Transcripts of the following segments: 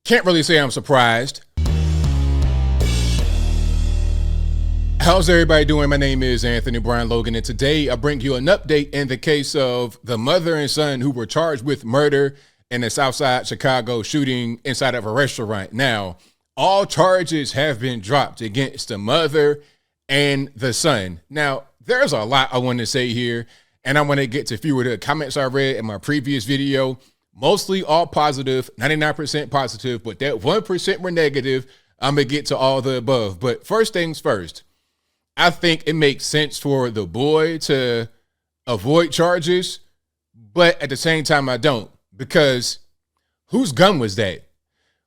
Can't really say I'm surprised. How's everybody doing? My name is Anthony Brian Logan, and today I bring you an update in the case of the mother and son who were charged with murder in the Southside Chicago shooting inside of a restaurant. Now, all charges have been dropped against the mother and the son. Now, there's a lot I want to say here, and I want to get to a few of the comments I read in my previous video. Mostly all positive, 99% positive, but that 1% were negative. I'm going to get to all the above. But first things first, I think it makes sense for the boy to avoid charges, but at the same time, I don't, because whose gun was that?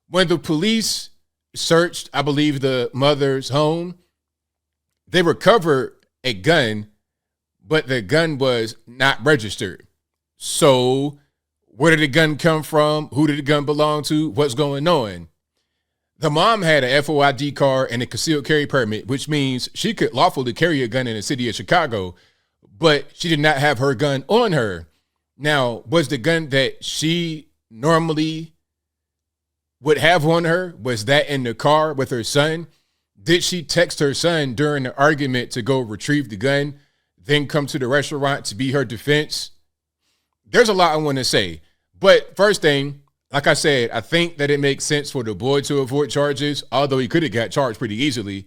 When the police searched, I believe, the mother's home, they recovered a gun, but the gun was not registered. So where did the gun come from? Who did the gun belong to? What's going on? The mom had a FOID card and a concealed carry permit, which means she could lawfully carry a gun in the city of Chicago, but she did not have her gun on her. Now, was the gun that she normally would have on her, was that in the car with her son? Did she text her son during the argument to go retrieve the gun, then come to the restaurant to be her defense? There's a lot I want to say, but first thing, like I said, I think that it makes sense for the boy to avoid charges, although he could have got charged pretty easily.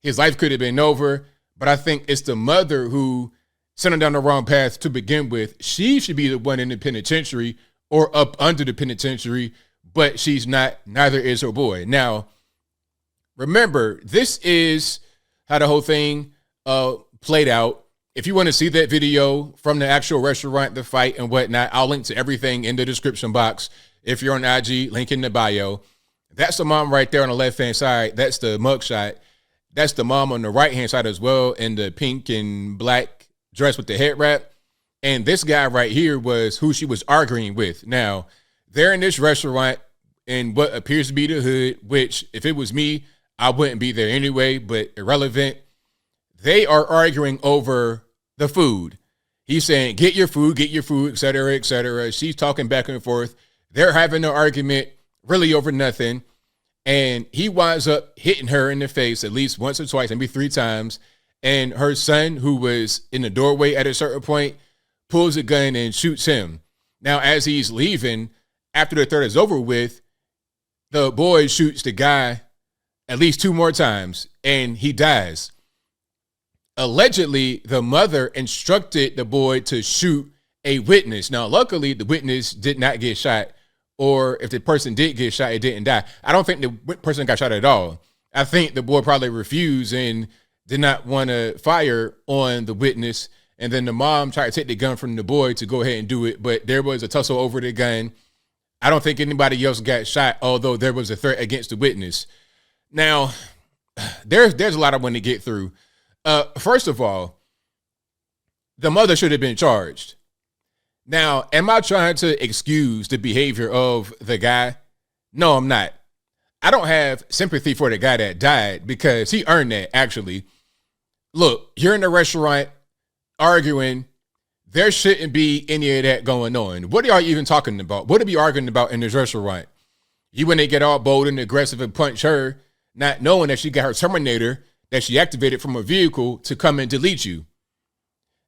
His life could have been over, but I think it's the mother who sent him down the wrong path to begin with. She should be the one in the penitentiary or up under the penitentiary, but she's not. Neither is her boy. Now, remember, this is how the whole thing played out. If you want to see that video from the actual restaurant, the fight and whatnot, I'll link to everything in the description box. If you're on IG, link in the bio. That's the mom right there on the left-hand side. That's the mugshot. That's the mom on the right-hand side as well in the pink and black dress with the head wrap. And this guy right here was who she was arguing with. Now, they're in this restaurant in what appears to be the hood, which if it was me, I wouldn't be there anyway, but irrelevant. They are arguing over the food. He's saying, get your food, et cetera, et cetera. She's talking back and forth. They're having an argument really over nothing. And he winds up hitting her in the face at least once or twice, maybe 3 times. And her son, who was in the doorway at a certain point, pulls a gun and shoots him. Now, as he's leaving, after the threat is over with, the boy shoots the guy at least 2 more times, and he dies. Allegedly, the mother instructed the boy to shoot a witness. Now, luckily, the witness did not get shot, or if the person did get shot, it didn't die. I don't think the person got shot at all. I think the boy probably refused and did not want to fire on the witness. And then the mom tried to take the gun from the boy to go ahead and do it, but there was a tussle over the gun. I don't think anybody else got shot, although there was a threat against the witness. Now, there's a lot I want to get through. First of all, the mother should have been charged. Now, am I trying to excuse the behavior of the guy? No, I'm not. I don't have sympathy for the guy that died because he earned that, actually. Look, you're in the restaurant arguing. There shouldn't be any of that going on. What are y'all even talking about? What are you arguing about in this restaurant? You when they get all bold and aggressive and punch her, not knowing that she got her Terminator that she activated from a vehicle to come and delete you.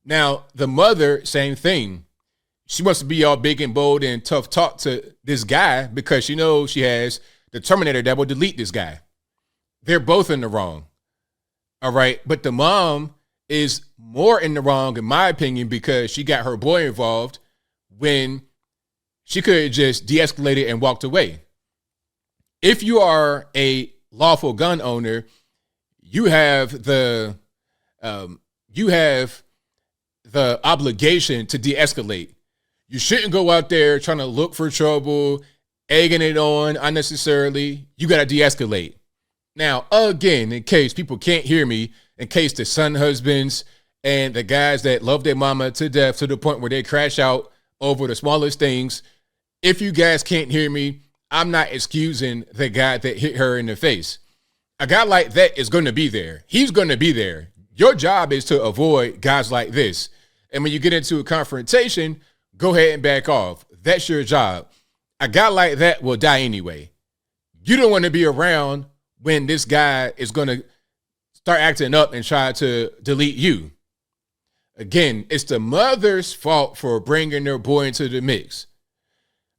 Now, the mother, same thing. She wants to be all big and bold and tough talk to this guy because she knows she has the Terminator that will delete this guy. They're both in the wrong. All right. But the mom is more in the wrong, in my opinion, because she got her boy involved when she could have just de-escalated and walked away. If you are a lawful gun owner, you have the obligation to de-escalate. You shouldn't go out there trying to look for trouble, egging it on unnecessarily. You got to de-escalate. Now, again, in case people can't hear me, in case the son husbands and the guys that love their mama to death to the point where they crash out over the smallest things, if you guys can't hear me, I'm not excusing the guy that hit her in the face. A guy like that is going to be there. He's going to be there. Your job is to avoid guys like this. And when you get into a confrontation, go ahead and back off. That's your job. A guy like that will die anyway. You don't want to be around when this guy is going to start acting up and try to delete you. Again, it's the mother's fault for bringing their boy into the mix.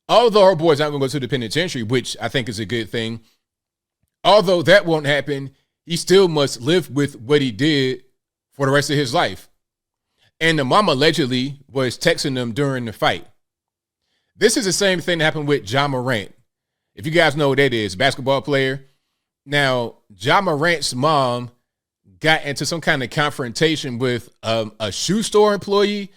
Although her boy's not going to go to the penitentiary, which I think is a good thing, although that won't happen, he still must live with what he did for the rest of his life. And the mom allegedly was texting them during the fight. This is the same thing that happened with Ja Morant. If you guys know who that is, basketball player. Now, Ja Morant's mom got into some kind of confrontation with a shoe store employee.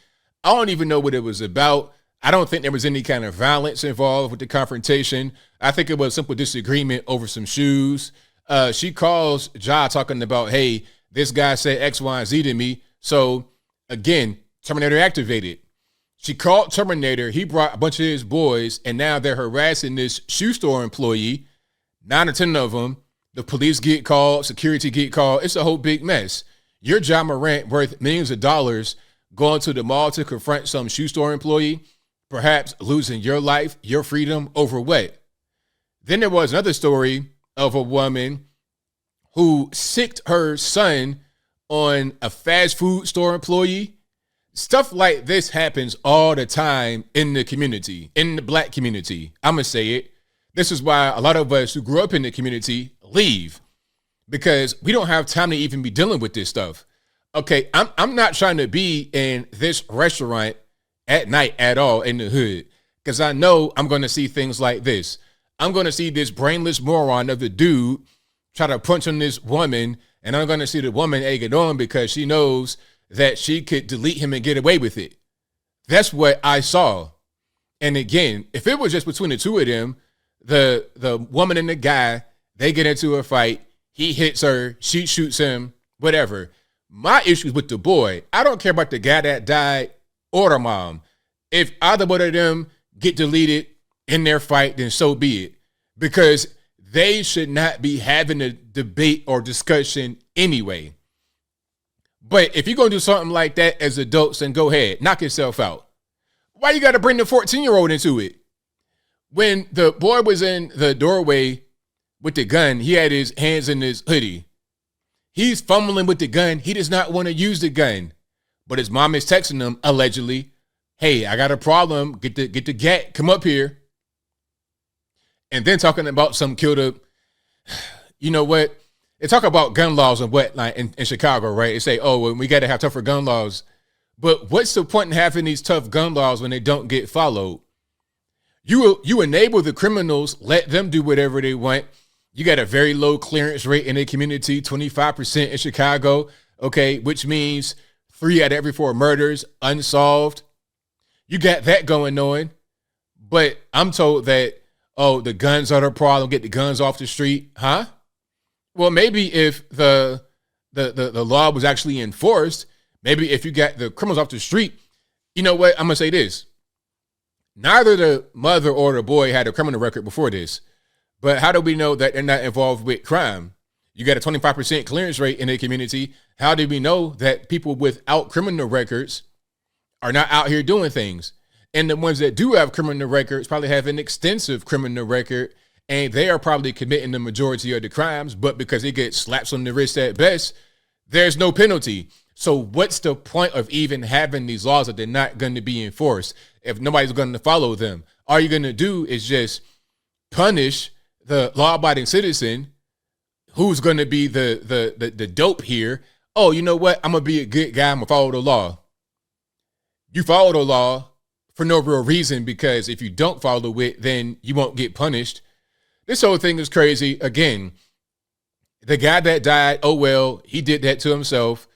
I don't even know what it was about. I don't think there was any kind of violence involved with the confrontation. I think it was a simple disagreement over some shoes. She calls Ja talking about, hey, this guy said X, Y, and Z to me. So, again, Terminator activated. She called Terminator. He brought a bunch of his boys, and now they're harassing this shoe store employee, 9 or 10 of them. The police get called, security get called. It's a whole big mess. You're Ja Morant, worth millions of dollars, going to the mall to confront some shoe store employee, perhaps losing your life, your freedom over what? Then there was another story of a woman who sicked her son on a fast food store employee. Stuff like this happens all the time in the community, in the black community. I'm going to say it. This is why a lot of us who grew up in the community leave, because we don't have time to even be dealing with this stuff. Okay, I'm not trying to be in this restaurant at night at all in the hood, because I know I'm going to see things like this. I'm going to see this brainless moron of the dude try to punch on this woman, and I'm going to see the woman egg it on because she knows that she could delete him and get away with it. That's what I saw. And again, if it was just between the two of them, the woman and the guy, they get into a fight, he hits her, she shoots him, whatever. My issue is with the boy. I don't care about the guy that died or the mom. If either one of them get deleted in their fight, then so be it. Because they should not be having a debate or discussion anyway. But if you're going to do something like that as adults, then go ahead, knock yourself out. Why you got to bring the 14-year-old into it? When the boy was in the doorway with the gun, he had his hands in his hoodie. He's fumbling with the gun. He does not want to use the gun. But his mom is texting him, allegedly, hey, I got a problem. Get the gat. Come up here. And then talking about some killed up. You know what? They talk about gun laws and what, like in Chicago, right? They say, oh, well, we got to have tougher gun laws. But what's the point in having these tough gun laws when they don't get followed? You enable the criminals, let them do whatever they want. You got a very low clearance rate in the community, 25% in Chicago, okay, which means 3 out of every 4 murders unsolved. You got that going on. But I'm told that, oh, the guns are the problem, get the guns off the street, huh? Well, maybe if the law was actually enforced, maybe if you got the criminals off the street, you know what? I'm going to say this. Neither the mother or the boy had a criminal record before this. But how do we know that they're not involved with crime? You got a 25% clearance rate in the community. How do we know that people without criminal records are not out here doing things? And the ones that do have criminal records probably have an extensive criminal record, and they are probably committing the majority of the crimes, but because they get slaps on the wrist at best, there's no penalty. So what's the point of even having these laws that they're not going to be enforced if nobody's going to follow them? All you're going to do is just punish the law-abiding citizen who's going to be the dope here. Oh, you know what? I'm going to be a good guy. I'm going to follow the law. You follow the law for no real reason, because if you don't follow it, then you won't get punished. This whole thing is crazy. Again, the guy that died, oh, well, he did that to himself.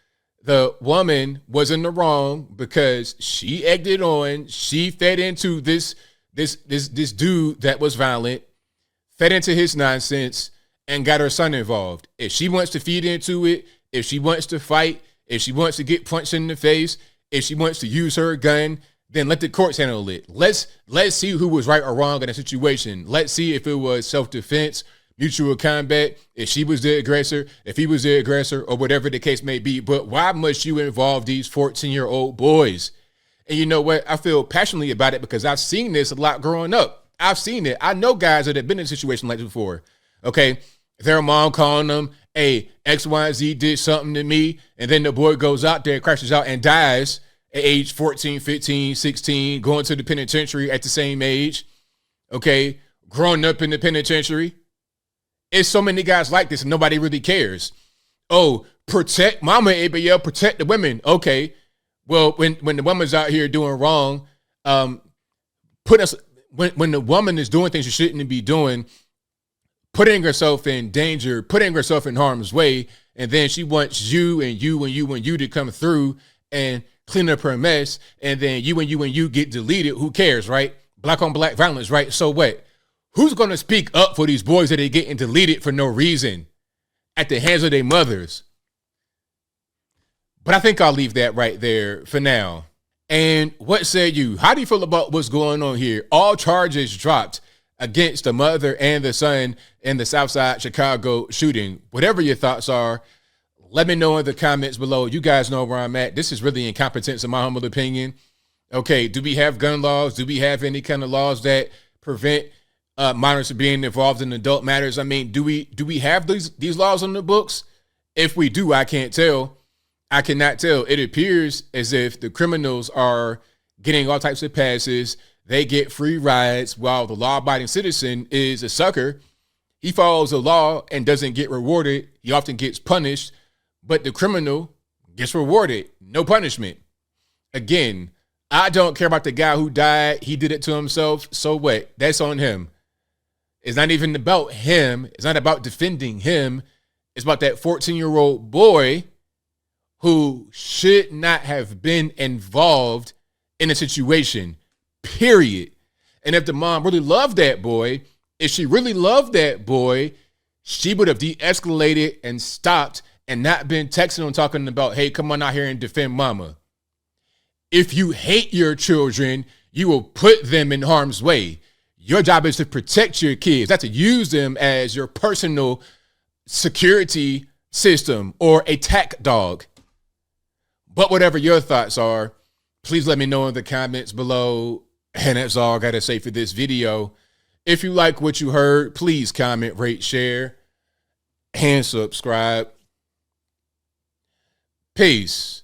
The woman was in the wrong because she egged it on. She fed into this dude that was violent, fed into his nonsense, and got her son involved. If she wants to feed into it, if she wants to fight, if she wants to get punched in the face, if she wants to use her gun, then let the courts handle it. Let's see who was right or wrong in a situation. Let's see if it was self-defense, mutual combat, if she was the aggressor, if he was the aggressor, or whatever the case may be. But why must you involve these 14-year-old boys? And you know what? I feel passionately about it because I've seen this a lot growing up. I've seen it. I know guys that have been in a situation like this before. Okay. Their mom calling them, hey, X, Y, and Z did something to me. And then the boy goes out there, crashes out, and dies at age 14, 15, 16, going to the penitentiary at the same age. Okay. Growing up in the penitentiary. It's so many guys like this and nobody really cares. Oh, protect Mama ABL, protect the women. Okay. Well, when the woman's out here doing wrong, when the woman is doing things she shouldn't be doing, putting herself in danger, putting herself in harm's way, and then she wants you and you and you and you to come through and clean up her mess, and then you and you and you get deleted. Who cares, right? Black on black violence, right? So what? Who's going to speak up for these boys that are getting deleted for no reason at the hands of their mothers? But I think I'll leave that right there for now. And what say you? How do you feel about what's going on here? All charges dropped against the mother and the son in the Southside Chicago shooting. Whatever your thoughts are, let me know in the comments below. You guys know where I'm at. This is really incompetence in my humble opinion. Okay, do we have gun laws? Do we have any kind of laws that prevent minors from being involved in adult matters? I mean, do we have these laws on the books? If we do, I can't tell. I cannot tell. It appears as if the criminals are getting all types of passes. They get free rides while the law-abiding citizen is a sucker. He follows the law and doesn't get rewarded. He often gets punished, but the criminal gets rewarded. No punishment. Again, I don't care about the guy who died. He did it to himself. So what? That's on him. It's not even about him. It's not about defending him. It's about that 14-year-old boy who should not have been involved in a situation, period. And if the mom really loved that boy, if she really loved that boy, she would have de-escalated and stopped and not been texting him talking about, hey, come on out here and defend mama. If you hate your children, you will put them in harm's way. Your job is to protect your kids, not to use them as your personal security system or attack dog. But whatever your thoughts are, please let me know in the comments below. And that's all I got to say for this video. If you like what you heard, please comment, rate, share, and subscribe. Peace.